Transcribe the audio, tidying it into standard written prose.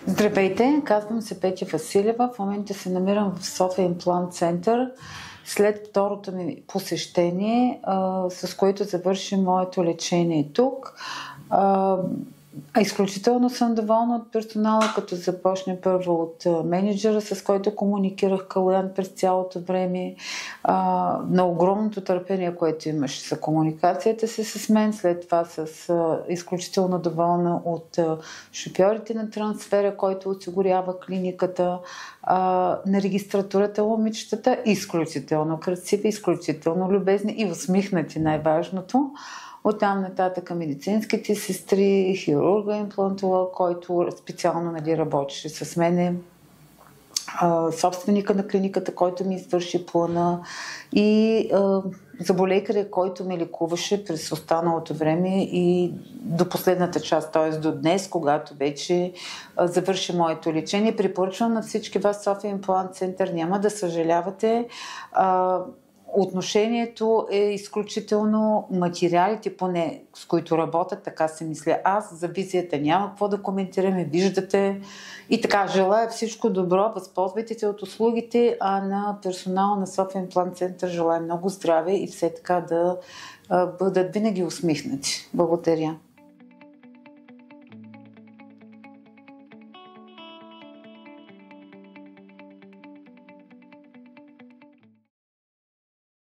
Здравейте, казвам се Петя Василева. В момента се намирам в София Имплант Център. След второто ми посещение, с което завърши моето лечение тук. Изключително съм доволна от персонала, като започне първо от менеджера, с който комуникирах Калоян през цялото време, на огромното търпение, което имаше за комуникацията си с мен, след това изключително доволна от шофьорите на трансфера, който осигурява клиниката, на регистратурата момичетата, изключително красиви, изключително любезни и усмихнати, най-важното. Оттам нататък медицинските сестри, хирурга, имплантолог, който специално работеше с мене, собственика на клиниката, който ми извърши плана и заболекаря, който ме лекуваше през останалото време и до последната част, т.е. до днес, когато вече завърши моето лечение. Препоръчвам на всички вас София Имплант Център, няма да съжалявате. Отношението е изключително, материалите поне, с които работят, така се мисля аз, за визията няма какво да коментираме, виждате. И така, желая всичко добро, възползвайте се от услугите, а на персонала на София Имплант Център желая много здраве и все така да бъдат винаги усмихнати. Благодаря.